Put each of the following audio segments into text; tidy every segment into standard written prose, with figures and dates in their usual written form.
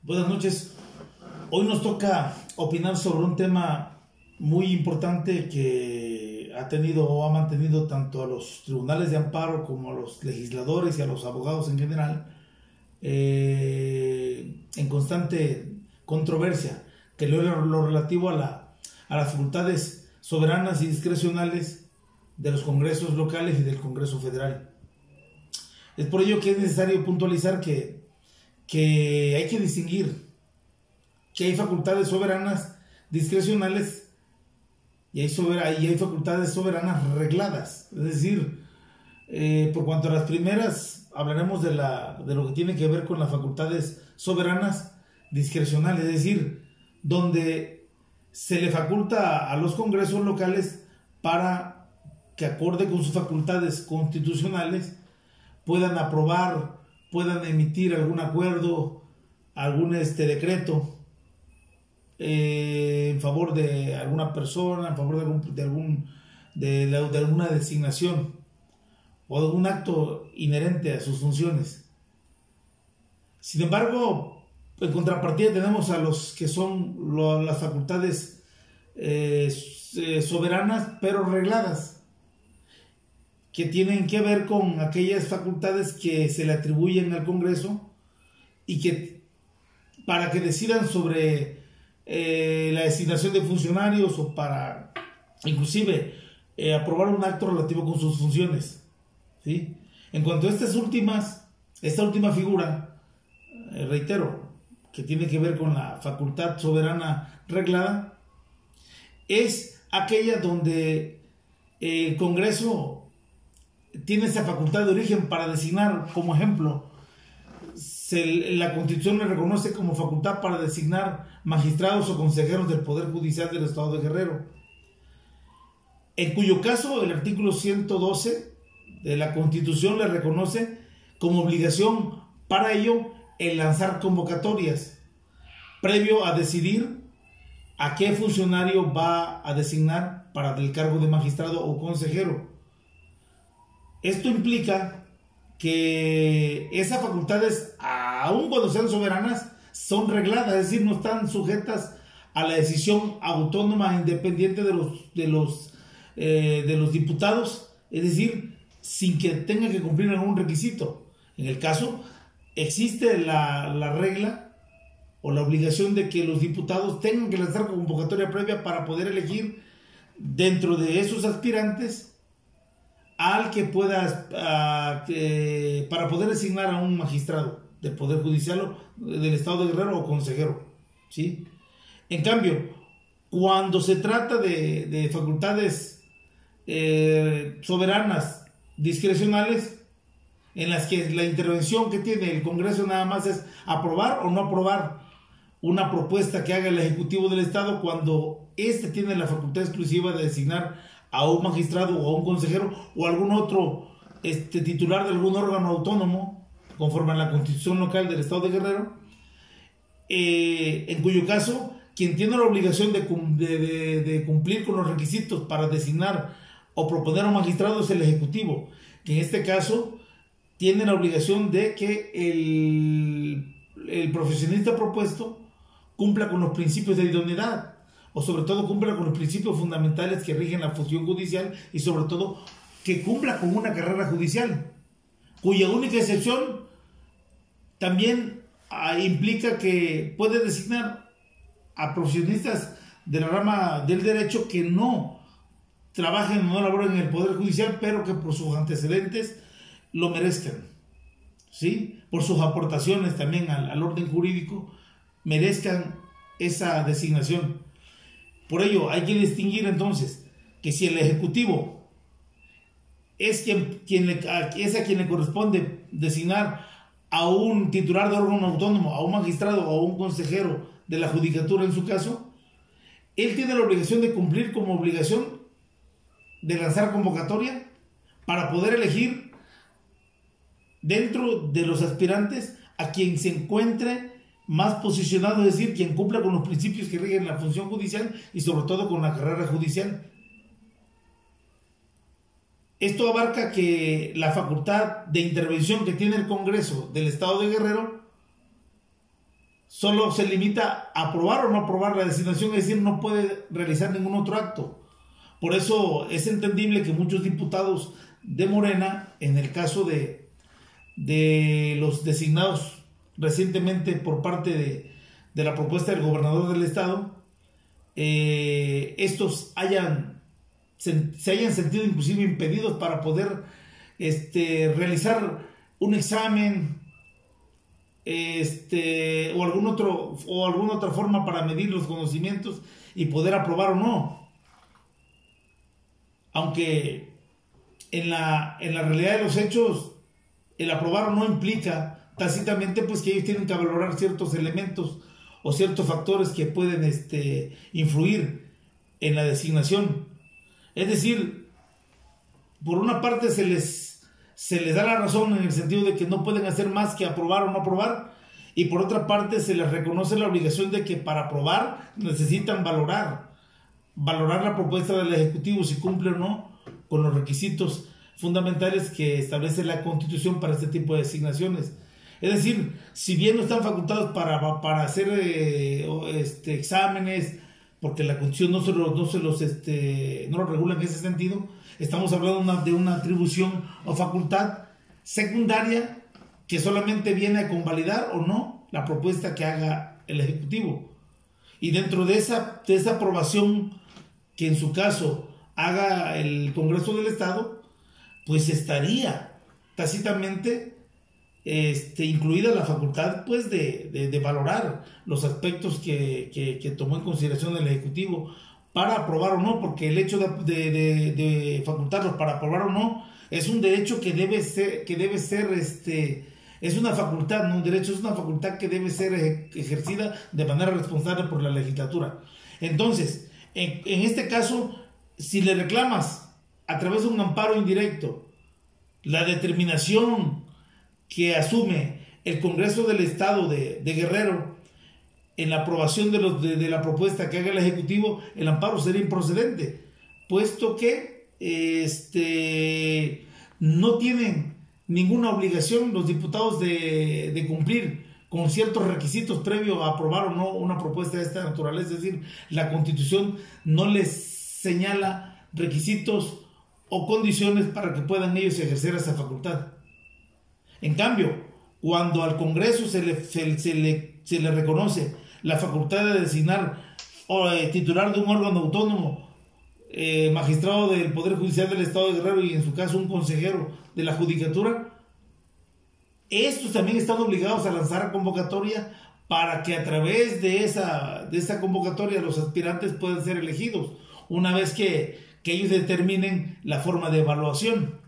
Buenas noches. Hoy nos toca opinar sobre un tema muy importante que ha tenido o ha mantenido tanto a los tribunales de amparo como a los legisladores y a los abogados en general en constante controversia, que lo relativo a las facultades soberanas y discrecionales de los congresos locales y del Congreso Federal. Es por ello que es necesario puntualizar que hay que distinguir que hay facultades soberanas discrecionales y hay facultades soberanas regladas. Es decir, por cuanto a las primeras, hablaremos de lo que tiene que ver con las facultades soberanas discrecionales, es decir, donde se le faculta a los congresos locales para que, acorde con sus facultades constitucionales, puedan aprobar, puedan emitir algún acuerdo, algún decreto en favor de alguna persona, en favor de alguna designación o de un acto inherente a sus funciones. Sin embargo, en contrapartida tenemos a los que son las facultades soberanas pero regladas, que tienen que ver con aquellas facultades que se le atribuyen al Congreso y que para que decidan sobre la designación de funcionarios o para inclusive aprobar un acto relativo con sus funciones, ¿sí? En cuanto a esta última figura, reitero, que tiene que ver con la facultad soberana reglada, es aquella donde el Congreso tiene esa facultad de origen para designar, como ejemplo, la Constitución le reconoce como facultad para designar magistrados o consejeros del Poder Judicial del Estado de Guerrero, en cuyo caso el artículo 112 de la Constitución le reconoce como obligación para ello el lanzar convocatorias previo a decidir a qué funcionario va a designar para el cargo de magistrado o consejero. Esto implica que esas facultades, aun cuando sean soberanas, son regladas, es decir, no están sujetas a la decisión autónoma e independiente de los diputados, es decir, sin que tengan que cumplir algún requisito. En el caso, existe la regla o la obligación de que los diputados tengan que lanzar convocatoria previa para poder elegir dentro de esos aspirantes al que pueda, para poder designar a un magistrado del Poder Judicial del Estado de Guerrero o consejero, ¿sí? En cambio, cuando se trata de facultades soberanas discrecionales, en las que la intervención que tiene el Congreso nada más es aprobar o no aprobar una propuesta que haga el Ejecutivo del Estado, cuando éste tiene la facultad exclusiva de designar a un magistrado o a un consejero o algún otro titular de algún órgano autónomo conforme a la Constitución local del Estado de Guerrero, en cuyo caso quien tiene la obligación de cumplir con los requisitos para designar o proponer a un magistrado es el Ejecutivo, que en este caso tiene la obligación de que el profesionista propuesto cumpla con los principios de idoneidad, o sobre todo cumpla con los principios fundamentales que rigen la función judicial y sobre todo que cumpla con una carrera judicial, cuya única excepción también implica que puede designar a profesionistas de la rama del derecho que no trabajen o no laboren en el Poder Judicial, pero que por sus antecedentes lo merezcan, ¿sí? Por sus aportaciones también al orden jurídico merezcan esa designación. Por ello, hay que distinguir entonces que si el Ejecutivo es a quien le corresponde designar a un titular de órgano autónomo, a un magistrado o a un consejero de la judicatura en su caso, él tiene la obligación de cumplir como obligación de lanzar convocatoria para poder elegir dentro de los aspirantes a quien se encuentre más posicionado, es decir, quien cumpla con los principios que rigen la función judicial y sobre todo con la carrera judicial. Esto abarca que la facultad de intervención que tiene el Congreso del Estado de Guerrero solo se limita a aprobar o no aprobar la designación, es decir, no puede realizar ningún otro acto. Por eso es entendible que muchos diputados de Morena, en el caso de los designados recientemente por parte de la propuesta del gobernador del estado, estos se hayan sentido inclusive impedidos para poder realizar un examen o alguna otra forma para medir los conocimientos y poder aprobar o no. Aunque en la realidad de los hechos el aprobar o no implica tácitamente pues que ellos tienen que valorar ciertos elementos o ciertos factores que pueden influir en la designación. Es decir, por una parte se les da la razón en el sentido de que no pueden hacer más que aprobar o no aprobar, y por otra parte se les reconoce la obligación de que para aprobar necesitan valorar la propuesta del Ejecutivo si cumple o no con los requisitos fundamentales que establece la Constitución para este tipo de designaciones. Es decir, si bien no están facultados para hacer exámenes, porque la Constitución no lo regula en ese sentido, estamos hablando de una atribución o facultad secundaria que solamente viene a convalidar o no la propuesta que haga el Ejecutivo. Y dentro de esa aprobación que en su caso haga el Congreso del Estado, pues estaría tácitamente incluida la facultad pues de valorar los aspectos que tomó en consideración el Ejecutivo para aprobar o no, porque el hecho de facultarlos para aprobar o no es un derecho que debe ser es una facultad, no un derecho, es una facultad que debe ser ejercida de manera responsable por la legislatura. Entonces, en este caso, si le reclamas a través de un amparo indirecto la determinación que asume el Congreso del Estado de Guerrero en la aprobación de la propuesta que haga el Ejecutivo, el amparo sería improcedente, puesto que no tienen ninguna obligación los diputados de cumplir con ciertos requisitos previos a aprobar o no una propuesta de esta naturaleza. Es decir, la Constitución no les señala requisitos o condiciones para que puedan ellos ejercer esa facultad. En cambio, cuando al Congreso se le reconoce la facultad de designar titular de un órgano autónomo, magistrado del Poder Judicial del Estado de Guerrero y en su caso un consejero de la Judicatura, estos también están obligados a lanzar convocatoria para que a través de esa convocatoria los aspirantes puedan ser elegidos, una vez que ellos determinen la forma de evaluación.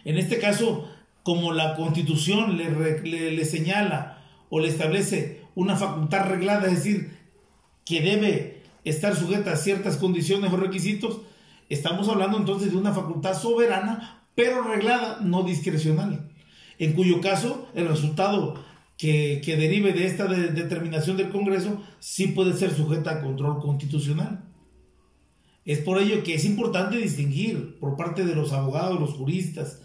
En este caso, como la Constitución le señala o le establece una facultad reglada, es decir, que debe estar sujeta a ciertas condiciones o requisitos, estamos hablando entonces de una facultad soberana, pero reglada, no discrecional, en cuyo caso el resultado que derive de esta determinación del Congreso sí puede ser sujeta a control constitucional. Es por ello que es importante distinguir por parte de los abogados, los juristas,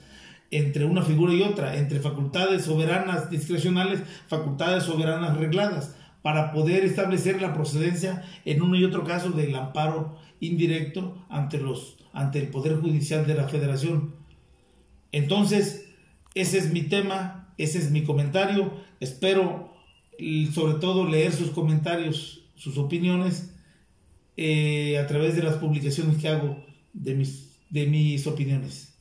entre una figura y otra, entre facultades soberanas discrecionales, facultades soberanas regladas, para poder establecer la procedencia en uno y otro caso del amparo indirecto ante el Poder Judicial de la Federación. Entonces, ese es mi tema, ese es mi comentario. Espero, sobre todo, leer sus comentarios, sus opiniones, a través de las publicaciones que hago de mis opiniones.